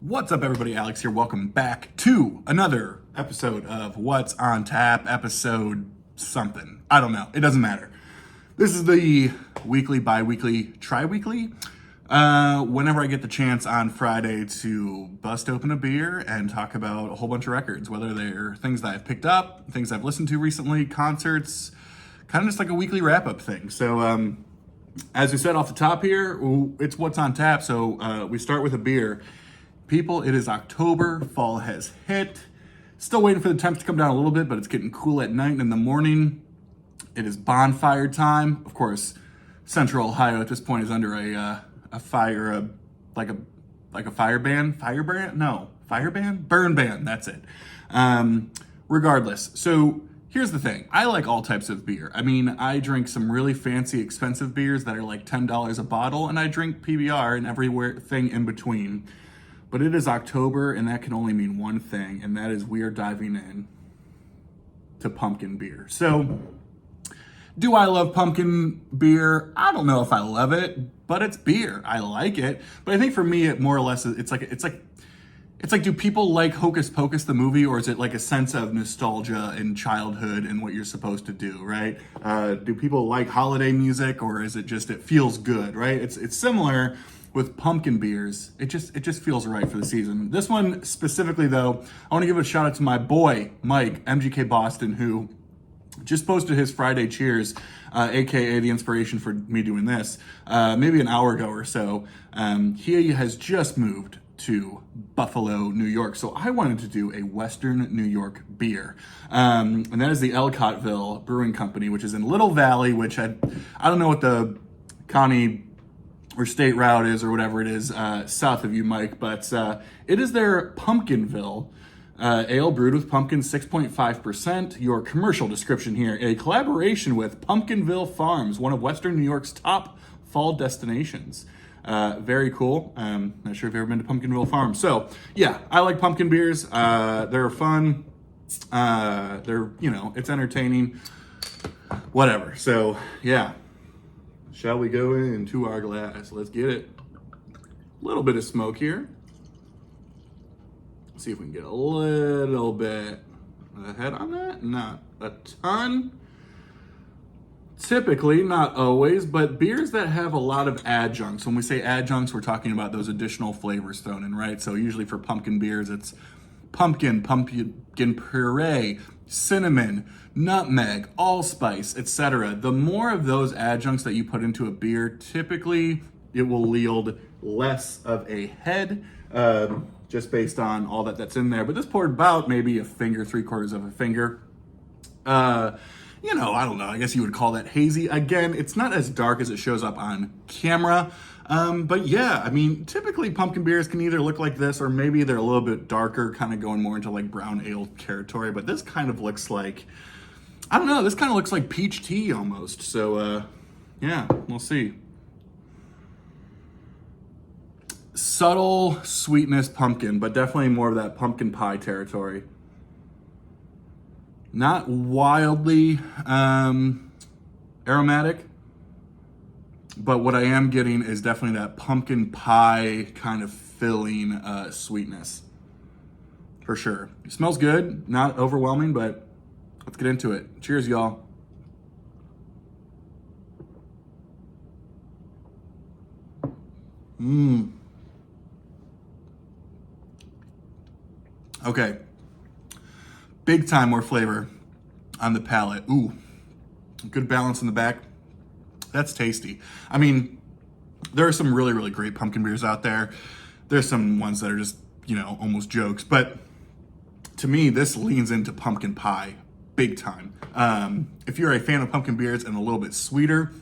What's up, everybody? Alex here. Welcome back to another episode of What's on Tap, episode something. I don't know. It doesn't matter. This is the weekly, bi-weekly, tri-weekly. Whenever I get the chance on Friday to bust open a beer and talk about a whole bunch of records, whether they're things that I've picked up, things I've listened to recently, concerts, kind of just like a weekly wrap-up thing. So, as we said off the top here, it's What's on Tap. So we start with a beer. People, it is October, fall has hit. Still waiting for the temps to come down a little bit, but it's getting cool at night and in the morning. It is bonfire time. Of course, Central Ohio at this point is under a fire, like a fire ban? Fire ban? No, fire ban? Burn ban, that's it. Regardless, so here's the thing. I like all types of beer. I mean, I drink some really fancy, expensive beers that are like $10 a bottle, and I drink PBR and everything in between. But it is October, and that can only mean one thing, and that is we are diving in to pumpkin beer. So, do I love pumpkin beer? I don't know if I love it, but it's beer. I like it. But I think for me, it more or less, it's like, do people like Hocus Pocus, the movie, or is it like a sense of nostalgia and childhood and what you're supposed to do, right? Do people like holiday music, or is it just, it feels good, right? It's similar with pumpkin beers. It just feels right for the season. This one specifically, though, I want to give a shout out to my boy, Mike, MGK Boston, who just posted his Friday Cheers, aka the inspiration for me doing this, maybe an hour ago or so. He has just moved to Buffalo, New York. So I wanted to do a Western New York beer. And that is the Elcottville Brewing Company, which is in Little Valley, which I don't know what the county or state route is or whatever it is south of you, Mike, but it is their Pumpkinville ale brewed with pumpkin, 6.5%. Your commercial description here, a collaboration with Pumpkinville Farms, one of Western New York's top fall destinations. Very cool. Not sure if you've ever been to Pumpkinville Farms. So yeah, I like pumpkin beers. They're fun. They're, it's entertaining, whatever. So yeah. Shall we go into our glass? Let's get it. A little bit of smoke here. See if we can get a little bit ahead on that. Not a ton. Typically, not always, but beers that have a lot of adjuncts. When we say adjuncts, we're talking about those additional flavors thrown in, right? So usually for pumpkin beers, it's pumpkin puree, cinnamon, nutmeg, allspice, etc. The more of those adjuncts that you put into a beer, typically it will yield less of a head, just based on all that's in there. But this poured about maybe a finger, 3/4 of a finger. I don't know. I guess you would call that hazy. Again, it's not as dark as it shows up on camera. But yeah, I mean, typically pumpkin beers can either look like this or maybe they're a little bit darker, kind of going more into like brown ale territory. But this kind of looks like, I don't know, this kind of looks like peach tea almost. So yeah, we'll see. Subtle sweetness pumpkin, but definitely more of that pumpkin pie territory. Not wildly aromatic, but what I am getting is definitely that pumpkin pie kind of filling sweetness, for sure. It smells good, not overwhelming, but let's get into it. Cheers, y'all. Okay. Big time more flavor on the palate. Ooh, good balance in the back. That's tasty. I mean, there are some really, really great pumpkin beers out there. There's some ones that are just, almost jokes. But to me, this leans into pumpkin pie big time. If you're a fan of pumpkin beers and a little bit sweeter,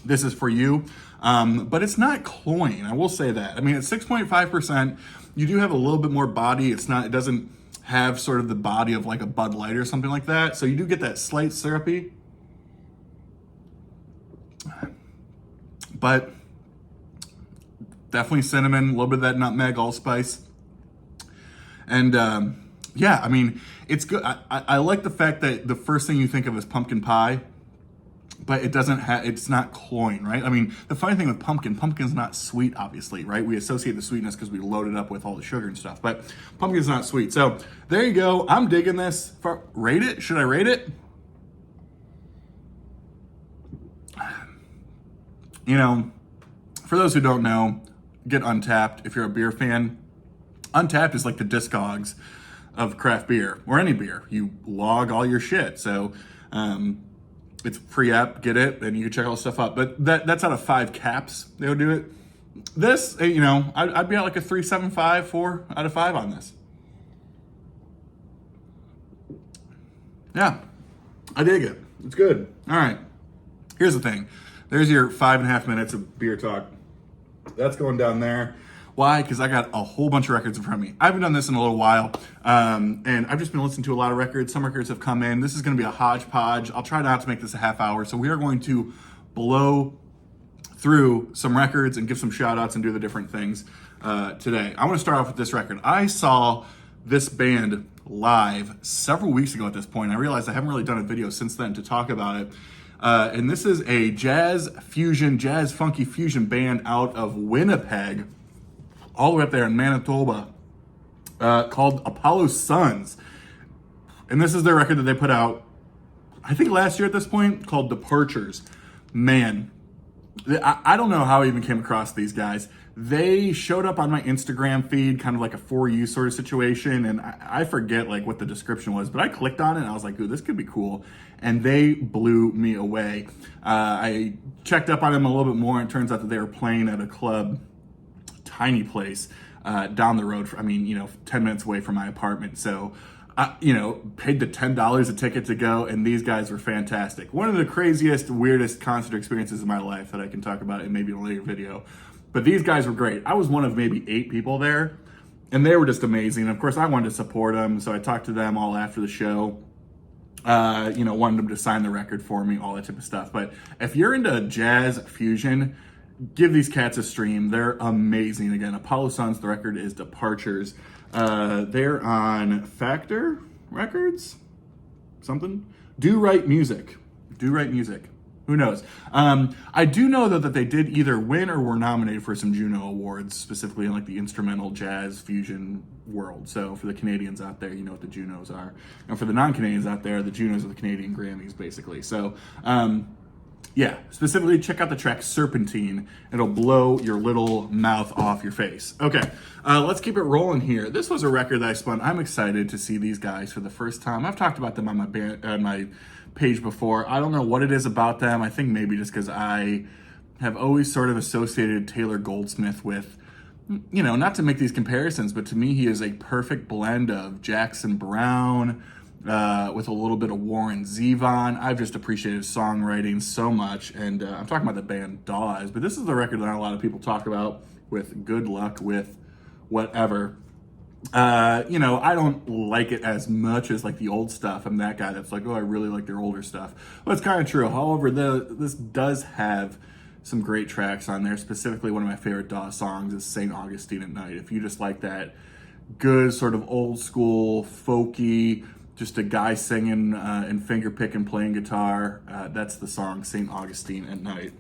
this is for you. But it's not cloying, I will say that. I mean, it's 6.5%. You do have a little bit more body. It doesn't have sort of the body of like a Bud Light or something like that. So you do get that slight syrupy, but definitely cinnamon, a little bit of that nutmeg, allspice. And yeah, I mean, it's good. I like the fact that the first thing you think of is pumpkin pie, but it doesn't have, it's not cloying, right? I mean, the funny thing with pumpkin's not sweet, obviously, right? We associate the sweetness because we load it up with all the sugar and stuff, but pumpkin's not sweet. So there you go. I'm digging this. Rate it? Should I rate it? You know, for those who don't know, get Untapped if you're a beer fan. Untapped is like the Discogs of craft beer, or any beer. You log all your shit. So it's free app, get it, and you can check all the stuff up. But that's out of 5 caps, they'll do it. This, you know, I'd be at like a 3.75, 4 out of 5 on this. Yeah, I dig it. It's good. All right, here's the thing. There's your 5.5 minutes of beer talk. That's going down there. Why? Because I got a whole bunch of records in front of me. I haven't done this in a little while, and I've just been listening to a lot of records. Some records have come in. This is going to be a hodgepodge. I'll try not to make this a half hour. So we are going to blow through some records and give some shout outs and do the different things today. I want to start off with this record. I saw this band live several weeks ago at this point. I realized I haven't really done a video since then to talk about it. And this is a jazz funky fusion band out of Winnipeg, all the way up there in Manitoba, called Apollo Suns. And this is their record that they put out, I think last year at this point, called Departures. Man, I don't know how I even came across these guys. They showed up on my Instagram feed, kind of like a For You sort of situation, and I forget like what the description was, but I clicked on it and I was like, ooh, this could be cool. And they blew me away. I checked up on them a little bit more, and it turns out that they were playing at a club, tiny place, down the road, 10 minutes away from my apartment. So, paid the $10 a ticket to go, and these guys were fantastic. One of the craziest, weirdest concert experiences of my life that I can talk about in maybe a later video. But these guys were great. I was one of maybe 8 people there, and they were just amazing. Of course, I wanted to support them, so I talked to them all after the show. Wanted them to sign the record for me, all that type of stuff. But if you're into jazz fusion, give these cats a stream. They're amazing. Again, Apollo Suns, the record is Departures. They're on Factor Records, something. Do Right Music. Who knows? I do know, though, that they did either win or were nominated for some Juno Awards, specifically in like the instrumental jazz fusion world. So for the Canadians out there, you know what the Junos are. And for the non-Canadians out there, the Junos are the Canadian Grammys, basically. So, specifically check out the track Serpentine. It'll blow your little mouth off your face. Okay, let's keep it rolling here. This was a record that I spun. I'm excited to see these guys for the first time. I've talked about them on my page before. I don't know what it is about them. I think maybe just because I have always sort of associated Taylor Goldsmith with, not to make these comparisons, but to me he is a perfect blend of Jackson Browne with a little bit of Warren Zevon. I've just appreciated songwriting so much, and I'm talking about the band Dawes, but this is the record that not a lot of people talk about, with Good Luck With Whatever. I don't like it as much as like the old stuff. I'm that guy that's like, oh, I really like their older stuff. Well, it's kind of true. However, this does have some great tracks on there. Specifically, one of my favorite Dawes songs is St. Augustine at Night. If you just like that good sort of old school, folky, just a guy singing and finger picking, playing guitar, that's the song St. Augustine at Night.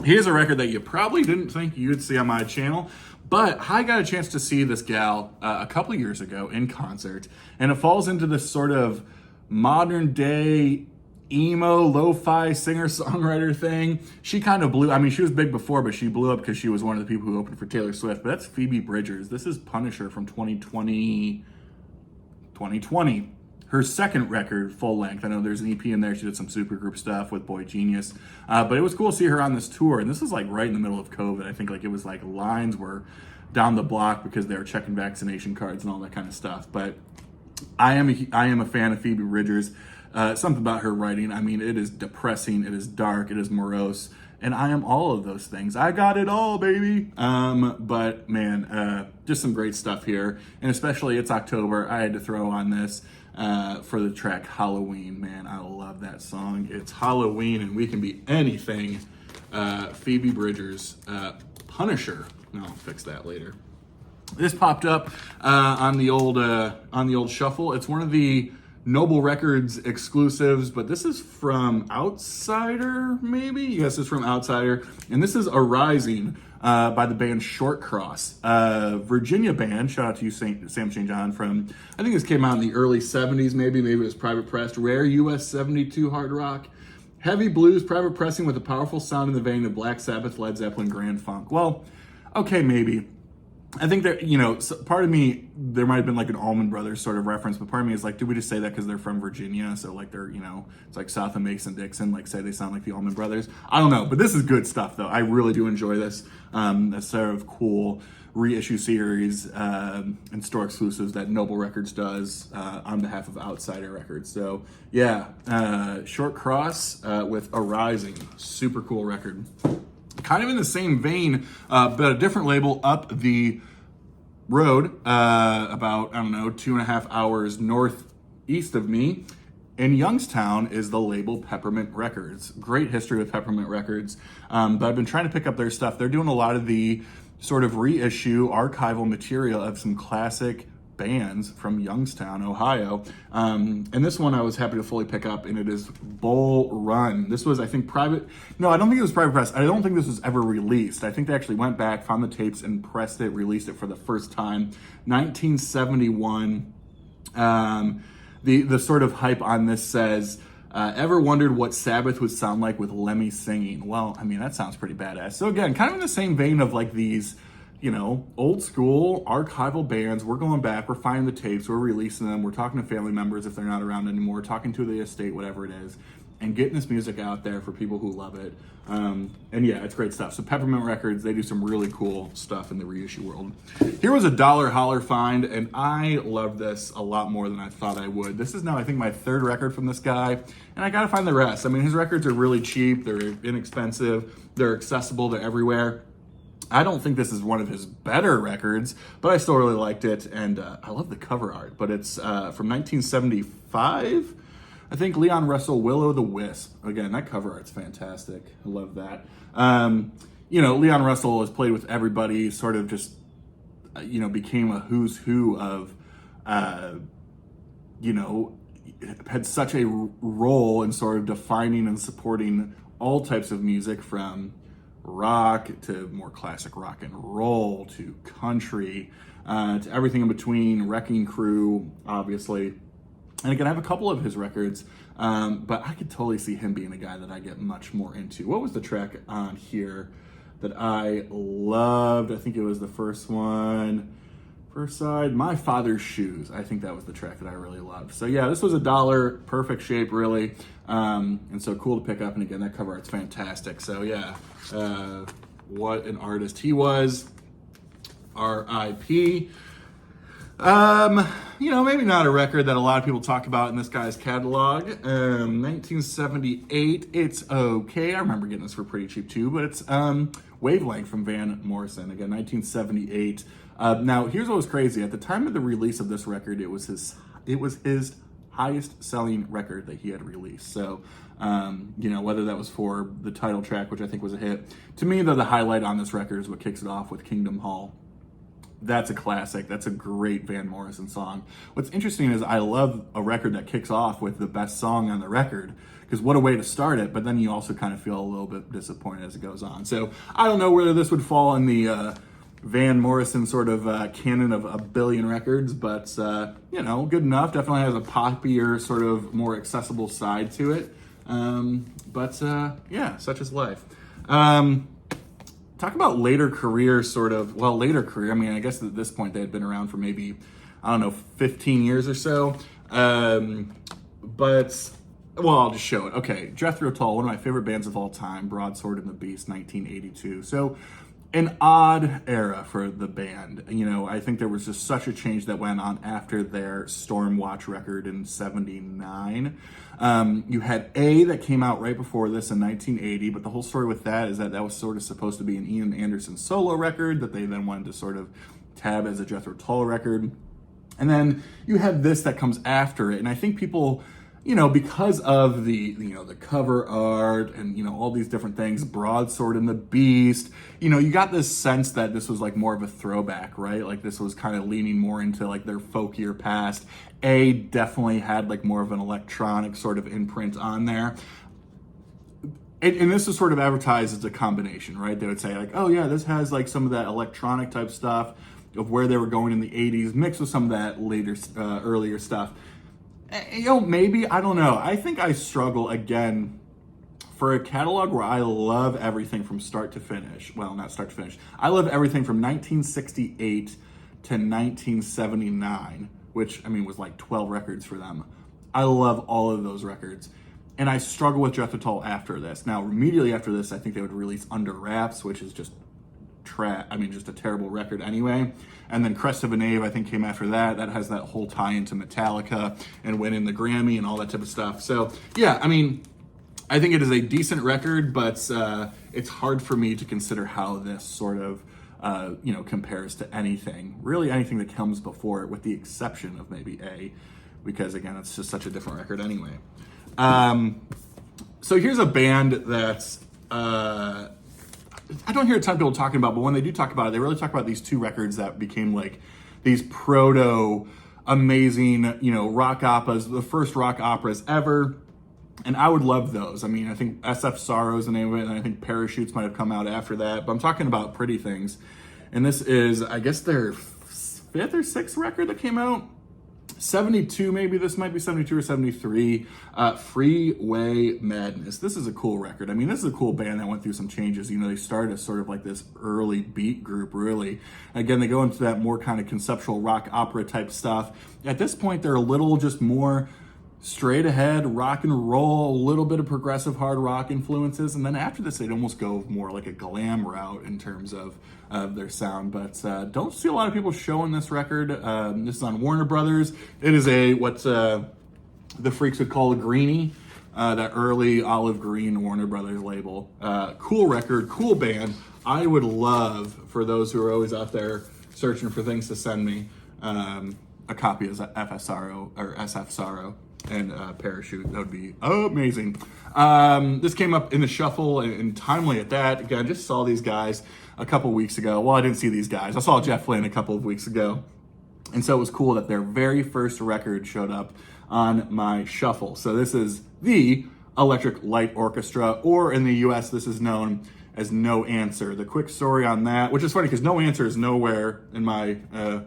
Here's a record that you probably didn't think you'd see on my channel, but I got a chance to see this gal a couple years ago in concert, and it falls into this sort of modern day emo, lo-fi singer-songwriter thing. She kind of blew, she was big before, but she blew up because she was one of the people who opened for Taylor Swift, but that's Phoebe Bridgers. This is Punisher from 2020. Her second record, full length. I know there's an EP in there. She did some supergroup stuff with Boy Genius. But it was cool to see her on this tour. And this was like right in the middle of COVID. I think like it was like lines were down the block because they were checking vaccination cards and all that kind of stuff. But I am a fan of Phoebe Bridgers. Something about her writing. It is depressing. It is dark. It is morose. And I am all of those things. I got it all, baby. But man, just some great stuff here. And especially it's October. I had to throw on this. For the track Halloween. Man, I love that song. It's Halloween and we can be anything. Phoebe Bridgers, Punisher. No, I'll fix that later. This popped up on the old shuffle. It's one of the Noble Records exclusives, but this is from Outsider, maybe? Yes, it's from Outsider. And this is Arising by the band Short Cross. Virginia band, shout out to you, Sam St. John, from, I think this came out in the early 70s, maybe it was private pressed. Rare US 72 hard rock. Heavy blues, private pressing with a powerful sound in the vein of Black Sabbath, Led Zeppelin, Grand Funk. Well, okay, maybe. I think that, part of me, there might have been like an Allman Brothers sort of reference, but part of me is like, did we just say that because they're from Virginia? So like they're, it's like south of Mason-Dixon, like say they sound like the Allman Brothers. I don't know, but this is good stuff though. I really do enjoy this. A sort of cool reissue series and store exclusives that Noble Records does on behalf of Outsider Records. So yeah, Short Cross with Arising, super cool record. Kind of in the same vein, but a different label up the road, about, 2.5 hours northeast of me. In Youngstown is the label Peppermint Records. Great history with Peppermint Records, but I've been trying to pick up their stuff. They're doing a lot of the sort of reissue archival material of some classic bands from Youngstown, Ohio. And this one I was happy to fully pick up, and it is Bull Run. This was, I think, no, I don't think it was private press. I don't think this was ever released. I think they actually went back, found the tapes, and pressed it, released it for the first time. 1971. The sort of hype on this says, ever wondered what Sabbath would sound like with Lemmy singing? Well, I mean, that sounds pretty badass. So again, kind of in the same vein of like these, old school archival bands. We're going back, we're finding the tapes, we're releasing them, we're talking to family members if they're not around anymore, talking to the estate, whatever it is, and getting this music out there for people who love it. And yeah, it's great stuff. So Peppermint Records, they do some really cool stuff in the reissue world. Here was a $1 Holler find, and I love this a lot more than I thought I would. This is now, I think, my third record from this guy, and I gotta find the rest. I mean, his records are really cheap, they're inexpensive, they're accessible, they're everywhere. I don't think this is one of his better records, but I still really liked it, and I love the cover art. But it's from 1975, I think. Leon Russell, Will-O-the-Wisp. Again, that cover art's fantastic. I love that. Leon Russell has played with everybody, sort of just, became a who's who of, had such a role in sort of defining and supporting all types of music, from rock to more classic rock and roll to country to everything in between. Wrecking Crew, obviously. And again, I have a couple of his records, but I could totally see him being a guy that I get much more into. What was the track on here that I loved? I think it was the first one. First side, My Father's Shoes. I think that was the track that I really loved. So yeah, this was $1, perfect shape, really. And so cool to pick up. And again, that cover art's fantastic. So yeah, what an artist he was. R.I.P. Maybe not a record that a lot of people talk about in this guy's catalog. 1978, It's Okay. I remember getting this for pretty cheap too, but it's Wavelength from Van Morrison. Again, 1978. Now, here's what was crazy. At the time of the release of this record, it was his highest selling record that he had released. So, whether that was for the title track, which I think was a hit. To me, though, the highlight on this record is what kicks it off with Kingdom Hall. That's a classic. That's a great Van Morrison song. What's interesting is I love a record that kicks off with the best song on the record, because what a way to start it, but then you also kind of feel a little bit disappointed as it goes on. So I don't know whether this would fall in the Van Morrison sort of canon of a billion records, but, good enough. Definitely has a poppier, sort of more accessible side to it. Such is life. Talk about later career, later career. I mean, I guess at this point they had been around for maybe, 15 years or so. I'll just show it. Okay, Jethro Tull, one of my favorite bands of all time, Broadsword and the Beast, 1982. So an odd era for the band. I think there was just such a change that went on after their Stormwatch record in 79. You had A that came out right before this in 1980, but the whole story with that is that was sort of supposed to be an Ian Anderson solo record that they then wanted to sort of tab as a Jethro Tull record. And then you had this that comes after it, and I think people because of the cover art and, all these different things, Broadsword and the Beast, you got this sense that this was like more of a throwback, right? Like this was kind of leaning more into like their folkier past. Definitely had like more of an electronic sort of imprint on there. And this is sort of advertised as a combination, right? They would say like, oh yeah, this has like some of that electronic type stuff of where they were going in the 80s mixed with some of that later, earlier stuff. Maybe, I don't know. I think I struggle again for a catalog where I love everything from start to finish. Well, not start to finish. I love everything from 1968 to 1979, which was like 12 records for them. I love all of those records. And I struggle with Jethro Tull after this. Now, immediately after this, I think they would release Under Wraps, which is just just a terrible record anyway. And then Crest of a Knave, I think, came after that. That has that whole tie into Metallica and winning the Grammy and all that type of stuff. So, yeah, I think it is a decent record, but it's hard for me to consider how this sort of, compares to anything that comes before it, with the exception of maybe because, again, it's just such a different record anyway. So here's a band that's... I don't hear a ton of people talking about, but when they do talk about it, they really talk about these two records that became like these proto amazing, rock operas, the first rock operas ever. And I would love those. I think SF Sorrow is the name of it, and I think Parachutes might have come out after that, but I'm talking about Pretty Things. And this is, I guess, their fifth or sixth record that came out. 72, maybe this might be 72 or 73. Freeway Madness. This is a cool record. This is a cool band that went through some changes. They started as sort of like this early beat group, really. Again, they go into that more kind of conceptual rock opera type stuff. At this point, they're a little just more straight ahead rock and roll, a little bit of progressive hard rock influences, and then after this they'd almost go more like a glam route in terms of their sound. But don't see a lot of people showing this record. This is on Warner Brothers. It is what the freaks would call a greenie, that early olive green Warner Brothers label. Cool record, cool band. I would love, for those who are always out there searching for things to send me, a copy of FSRO or SF Sorrow and Parachute. That would be amazing. This came up in the shuffle and timely at that. Again, I just saw these guys a couple weeks ago. Well, I didn't see these guys. I saw Jeff Flynn a couple of weeks ago. And so it was cool that their very first record showed up on my shuffle. So this is the Electric Light Orchestra, or in the US, this is known as No Answer. The quick story on that, which is funny because No Answer is nowhere in my, I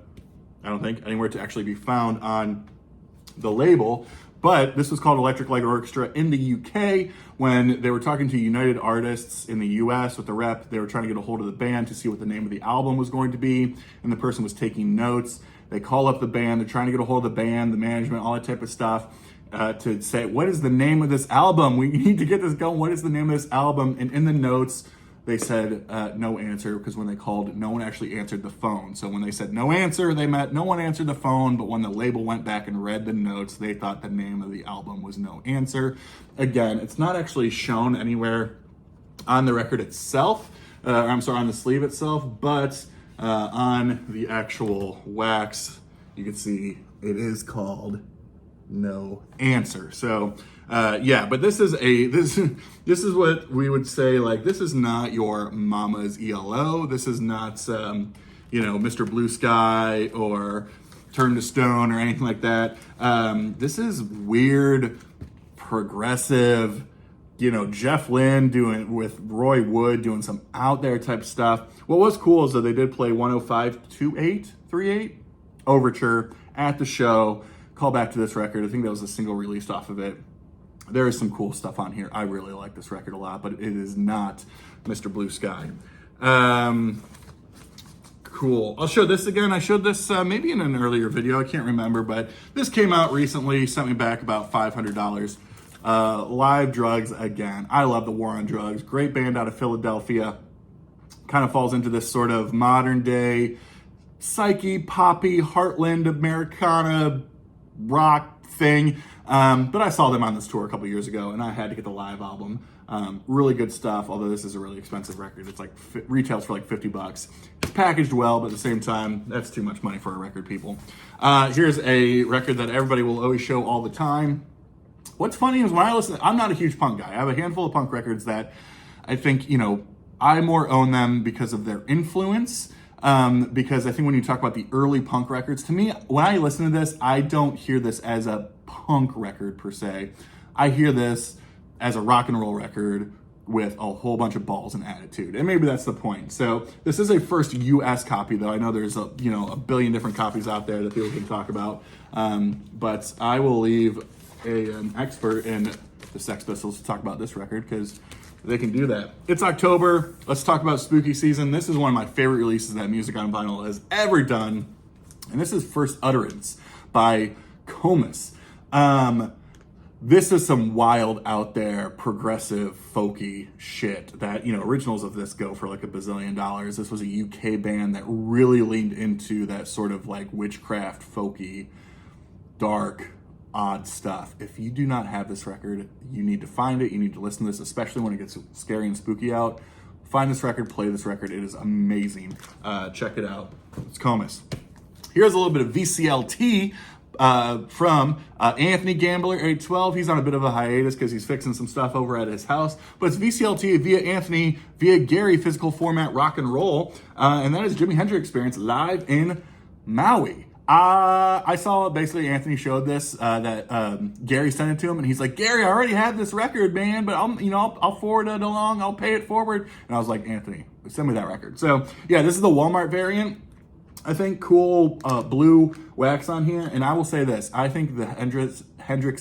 don't think, anywhere to actually be found on the label. But this was called Electric Light Orchestra in the UK when they were talking to United Artists in the US with the rep. They were trying to get a hold of the band to see what the name of the album was going to be, and the person was taking notes. They call up the band. They're trying to get a hold of the band, the management, all that type of stuff, to say, what is the name of this album? We need to get this going. What is the name of this album? And in the notes, they said no answer, because when they called, no one actually answered the phone. So when they said no answer, they meant no one answered the phone. But when the label went back and read the notes, they thought the name of the album was No Answer. Again, it's not actually shown anywhere on the record itself. On the sleeve itself, but on the actual wax, you can see it is called No Answer. So but this is what we would say, like, this is not your mama's ELO. This is not Mr. Blue Sky or Turn to Stone or anything like that. This is weird, progressive, Jeff Lynne doing with Roy Wood doing some out there type stuff. What was cool is that they did play 105-2838 Overture at the show. Call back to this record. I think that was a single released off of it. There is some cool stuff on here. I really like this record a lot, but it is not Mr. Blue Sky. Cool. I'll show this again. I showed this maybe in an earlier video. I can't remember, but this came out recently. Sent me back about $500. Live Drugs again. I love the War on Drugs. Great band out of Philadelphia. Kind of falls into this sort of modern day psyche, poppy, heartland, Americana rock thing. But I saw them on this tour a couple years ago, and I had to get the live album. Really good stuff, although this is a really expensive record. It's like retails for like $50. It's packaged well, but at the same time, that's too much money for a record, people. Here's a record that everybody will always show all the time. What's funny is when I listen, I'm not a huge punk guy. I have a handful of punk records that I think, I more own them because of their influence. Because I think when you talk about the early punk records, to me, when I listen to this, I don't hear this as a punk record per se. I hear this as a rock and roll record with a whole bunch of balls and attitude. And maybe that's the point. So this is a first US copy, though. I know there's a billion different copies out there that people can talk about. But I will leave an expert in the Sex Pistols to talk about this record because they can do that. It's October. Let's talk about spooky season. This is one of my favorite releases that Music on Vinyl has ever done. And this is First Utterance by Kasas. This is some wild out there progressive folky shit that, originals of this go for like $1 bazillion. This was a UK band that really leaned into that sort of like witchcraft, folky, dark, odd stuff. If you do not have this record, you need to find it. You need to listen to this, especially when it gets scary and spooky out. Find this record, play this record. It is amazing. Check it out. It's Kasas. Here's a little bit of VCLT from Anthony Gambler, 812. He's on a bit of a hiatus because he's fixing some stuff over at his house. But it's VCLT via Anthony, via Gary, Physical Format Rock and Roll. And that is Jimi Hendrix Experience live in Maui. I saw basically Anthony showed this, that Gary sent it to him, and he's like, Gary, I already have this record, man, but I'll forward it along, I'll pay it forward. And I was like, Anthony, send me that record. So yeah, this is the Walmart variant. I think cool blue wax on here, and I will say this, I think the Hendrix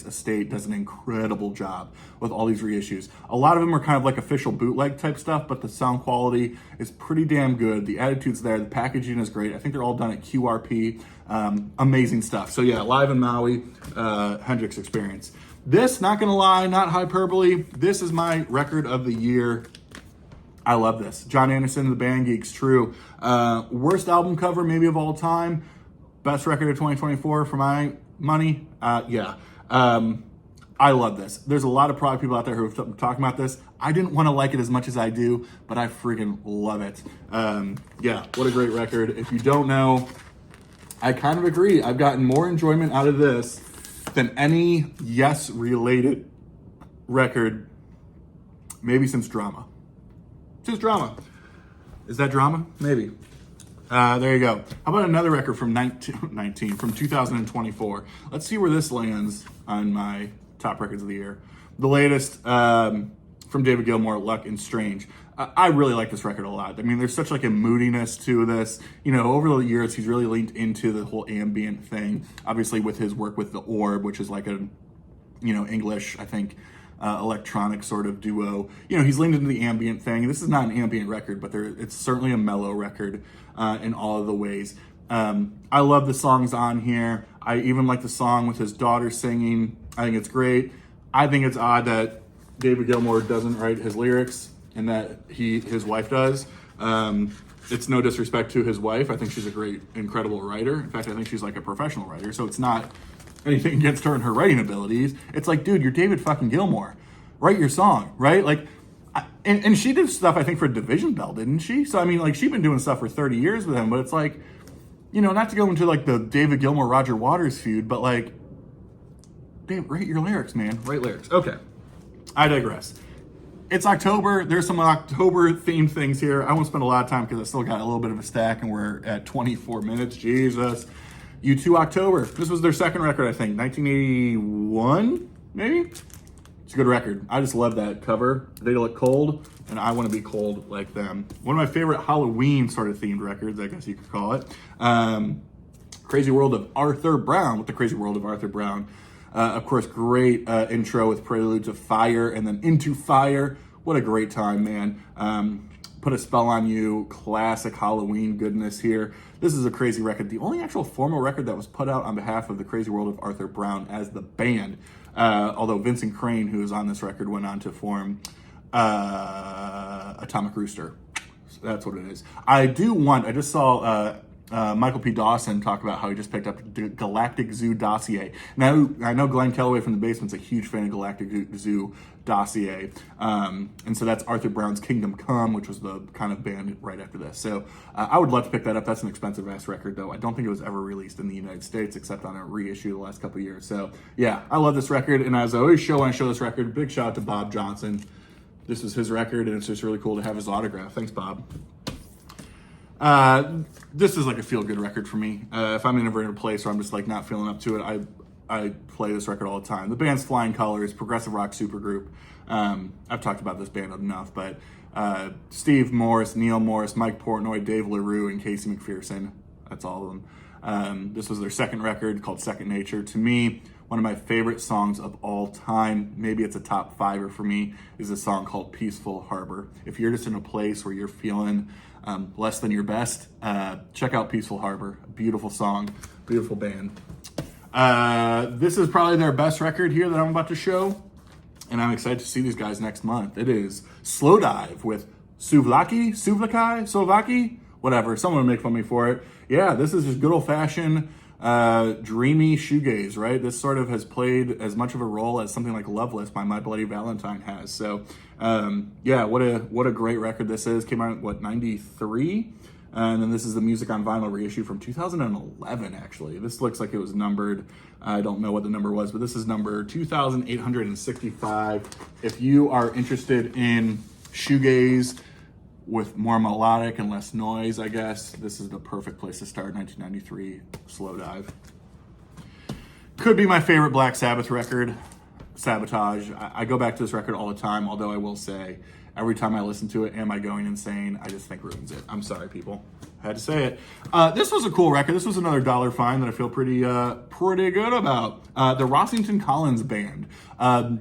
estate does an incredible job with all these reissues. A lot of them are kind of like official bootleg type stuff, but the sound quality is pretty damn good. The attitude's there, the packaging is great. I think they're all done at QRP. Amazing stuff. So yeah, live in Maui, Hendrix Experience. This, not gonna lie, not hyperbole, this is my record of the year. I love this. John Anderson, The Band Geeks, true. Worst album cover maybe of all time. Best record of 2024 for my money. Yeah. I love this. There's a lot of product people out there who have talking about this. I didn't want to like it as much as I do, but I freaking love it. Yeah, what a great record. If you don't know, I kind of agree. I've gotten more enjoyment out of this than any Yes-related record, maybe since Drama. Since Drama. Is that Drama? Maybe. There you go. How about another record from 2024? Let's see where this lands on my top records of the year. The latest from David Gilmore, Luck and Strange. I really like this record a lot. I mean, there's such like a moodiness to this. Over the years, he's really leaned into the whole ambient thing. Obviously, with his work with The Orb, which is like a, English, I think, electronic sort of duo. He's leaned into the ambient thing. This is not an ambient record, but it's certainly a mellow record in all of the ways. I love the songs on here. I even like the song with his daughter singing. I think it's great. I think it's odd that David Gilmore doesn't write his lyrics and that his wife does. It's no disrespect to his wife. I think she's a great, incredible writer. In fact, I think she's like a professional writer. So it's not anything against her and her writing abilities. It's like, dude, you're David fucking Gilmore. Write your song, right? Like, and she did stuff, I think, for Division Bell, didn't she? So, I mean, like, she's been doing stuff for 30 years with him, but it's like, not to go into, like, the David Gilmore, Roger Waters feud, but, like, Dave, write your lyrics, man. Write lyrics. Okay. I digress. It's October. There's some October-themed things here. I won't spend a lot of time because I still got a little bit of a stack, and we're at 24 minutes. Jesus. U2 October. This was their second record, I think. 1981, maybe? It's a good record. I just love that cover. They look cold, and I want to be cold like them. One of my favorite Halloween sort of themed records, I guess you could call it. Crazy World of Arthur Brown, with the Crazy World of Arthur Brown. Of course, great intro with Prelude to Fire and then Into Fire. What a great time, man. Put a Spell on You, classic Halloween goodness here. This is a crazy record. The only actual formal record that was put out on behalf of the Crazy World of Arthur Brown as the band. Although Vincent Crane, who is on this record, went on to form Atomic Rooster. So that's what it is. I just saw Michael P. Dawson talk about how he just picked up the Galactic Zoo dossier. Now, I know Glenn Kellaway from the Basement's a huge fan of Galactic Zoo dossier. And so that's Arthur Brown's Kingdom Come, which was the kind of band right after this. So I would love to pick that up. That's an expensive ass record, though. I don't think it was ever released in the United States except on a reissue the last couple of years. So yeah, I love this record. And as I always show when I show this record, big shout out to Bob Johnson. This is his record, and it's just really cool to have his autograph. Thanks, Bob. This is like a feel-good record for me. If I'm ever in a place where I'm just like not feeling up to it, I play this record all the time. The band's Flying Colors, progressive rock supergroup. I've talked about this band enough, but Steve Morris, Neil Morris, Mike Portnoy, Dave LaRue, and Casey McPherson. That's all of them. This was their second record called Second Nature. To me, one of my favorite songs of all time, maybe it's a top fiver for me, is a song called Peaceful Harbor. If you're just in a place where you're feeling less than your best, check out Peaceful Harbor. Beautiful song, beautiful band. This is probably their best record here that I'm about to show, and I'm excited to see these guys next month. It is Slow Dive with Suvlaki, whatever. Someone will make fun of me for it. Yeah, this is just good old-fashioned dreamy shoegaze, right? This sort of has played as much of a role as something like Loveless by My Bloody Valentine has. So yeah, what a great record this is. Came out, what, 93? And then this is the Music on Vinyl reissue from 2011, actually. This looks like it was numbered. I don't know what the number was, but this is number 2865. If you are interested in shoegaze with more melodic and less noise, I guess, this is the perfect place to start. 1993, Slow Dive. Could be my favorite Black Sabbath record, Sabotage. I go back to this record all the time, although I will say, every time I listen to it, Am I Going Insane? I just think ruins it. I'm sorry, people. I had to say it. This was a cool record. This was another dollar fine that I feel pretty good about. The Rossington Collins Band.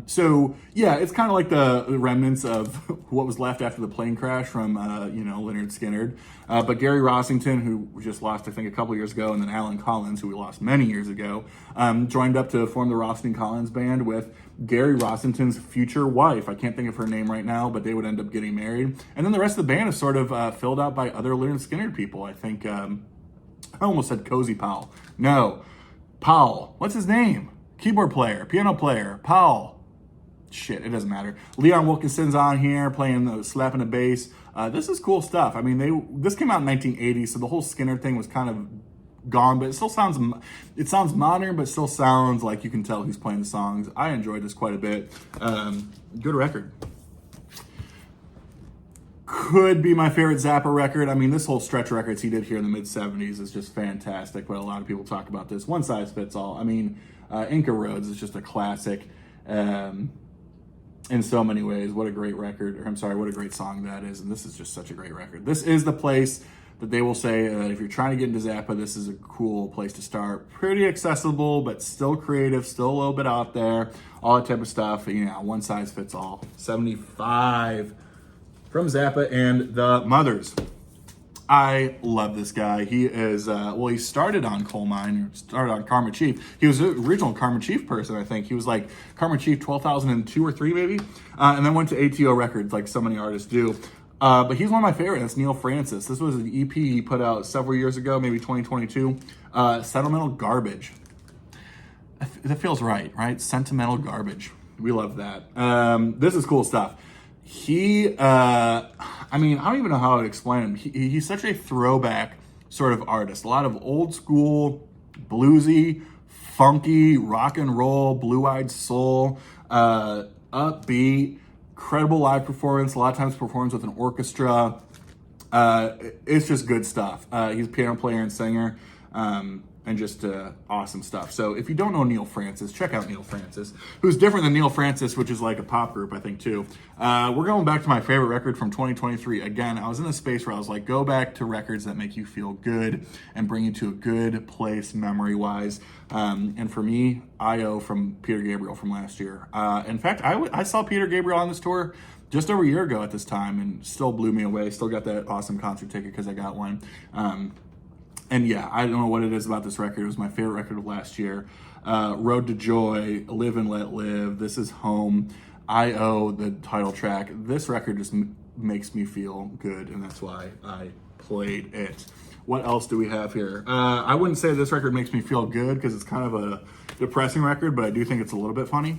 So yeah, it's kind of like the remnants of what was left after the plane crash from Lynyrd Skynyrd. But Gary Rossington, who we just lost I think a couple years ago, and then Alan Collins, who we lost many years ago, joined up to form the Rossington Collins Band with Gary Rossington's future wife. I can't think of her name right now, but they would end up getting married. And then the rest of the band is sort of filled out by other Lynyrd Skynyrd people. I think, I almost said Cozy Powell. No, Powell. What's his name? Keyboard player, piano player, Powell. Shit, it doesn't matter. Leon Wilkinson's on here playing slapping the bass. This is cool stuff. I mean, this came out in 1980, so the whole Skynyrd thing was kind of gone, but it still sounds modern, but still sounds like you can tell who's playing the songs. I enjoyed this quite a bit. Good record. Could be my favorite Zappa record. I mean, this whole stretch of records he did here in the mid-70s is just fantastic, but a lot of people talk about this. One size fits all. I mean, Inca Roads is just a classic in so many ways. What a great record. Or I'm sorry, what a great song that is. And this is just such a great record. This is the place that they will say, if you're trying to get into Zappa, this is a cool place to start. Pretty accessible, but still creative, still a little bit out there, all that type of stuff. One size fits all. 75 from Zappa and the Mothers. I love this guy. He is, he started on Coal Mine, started on Karma Chief. He was the original Karma Chief person, I think. He was like Karma Chief 2002 or 3 maybe, and then went to ATO Records like so many artists do. But he's one of my favorites, Neil Francis. This was an EP he put out several years ago, maybe 2022. Sentimental Garbage. That feels right? Sentimental Garbage. We love that. This is cool stuff. He, I don't even know how I would explain him. He's such a throwback sort of artist. A lot of old school, bluesy, funky, rock and roll, blue-eyed soul, upbeat, incredible live performance. A lot of times performs with an orchestra. It's just good stuff. He's a piano player and singer, and just awesome stuff. So if you don't know Neil Francis, check out Neil Francis, who's different than Neil Francis, which is like a pop group, I think, too. We're going back to my favorite record from 2023. Again, I was in a space where I was like, go back to records that make you feel good and bring you to a good place memory-wise. And for me, I.O. from Peter Gabriel from last year. In fact, I saw Peter Gabriel on this tour just over a year ago at this time, and still blew me away. Still got that awesome concert ticket because I got one. And yeah, I don't know what it is about this record. It was my favorite record of last year. Road to Joy, Live and Let Live, This Is Home, I.O., the title track. This record just makes me feel good, and that's why I played it. What else do we have here? I wouldn't say this record makes me feel good because it's kind of a depressing record, but I do think it's a little bit funny.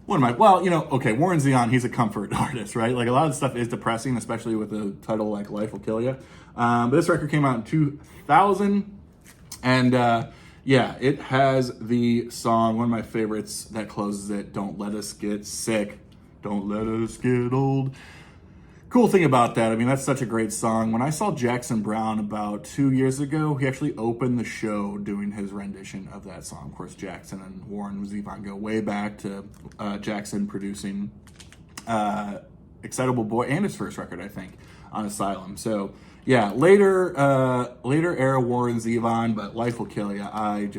What am I? Well, you know, okay, Warren Zeon, he's a comfort artist, right? Like a lot of the stuff is depressing, especially with a title like Life Will Kill You. But this record came out in 2000, and yeah, it has the song, one of my favorites that closes it, Don't Let Us Get Sick, Don't Let Us Get Old. Cool thing about that, I mean, that's such a great song. When I saw Jackson Browne about 2 years ago, he actually opened the show doing his rendition of that song. Of course, Jackson and Warren Zevon go way back to Jackson producing Excitable Boy and his first record, I think, on Asylum. So, yeah, later era Warren Zevon, but Life Will Kill You. I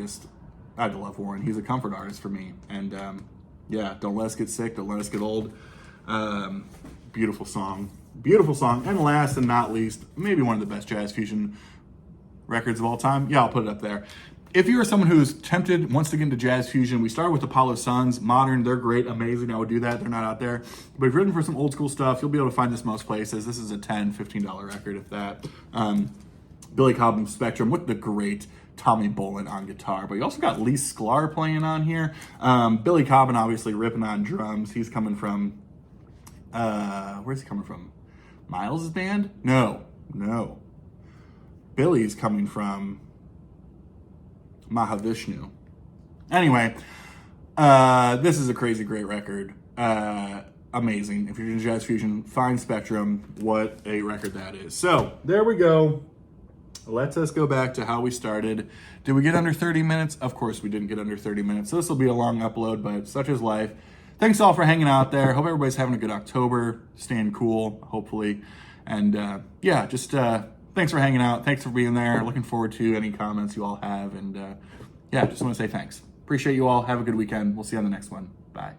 love Warren. He's a comfort artist for me. And, yeah, Don't Let Us Get Sick, Don't Let Us Get Old. Beautiful song. Beautiful song. And last and not least, maybe one of the best jazz fusion records of all time. Yeah, I'll put it up there. If you are someone who's tempted, wants to get into jazz fusion, we started with Apollo Suns. Modern, they're great, amazing. I would do that. They're not out there. But if you're looking for some old school stuff, you'll be able to find this most places. This is a $10, $15 record, if that. Billy Cobham's Spectrum with the great Tommy Bolin on guitar. But you also got Lee Sklar playing on here. Billy Cobham obviously ripping on drums. He's coming from... where's he coming from? Miles' band? No. Billy's coming from Mahavishnu. Anyway, this is a crazy great record. Amazing. If you're into jazz fusion, find Spectrum. What a record that is. So, there we go. Let us go back to how we started. Did we get under 30 minutes? Of course we didn't get under 30 minutes. So this will be a long upload, but such is life. Thanks all for hanging out there. Hope everybody's having a good October, staying cool, hopefully. And yeah, just thanks for hanging out. Thanks for being there. Looking forward to any comments you all have. And yeah, just want to say thanks. Appreciate you all. Have a good weekend. We'll see you on the next one. Bye.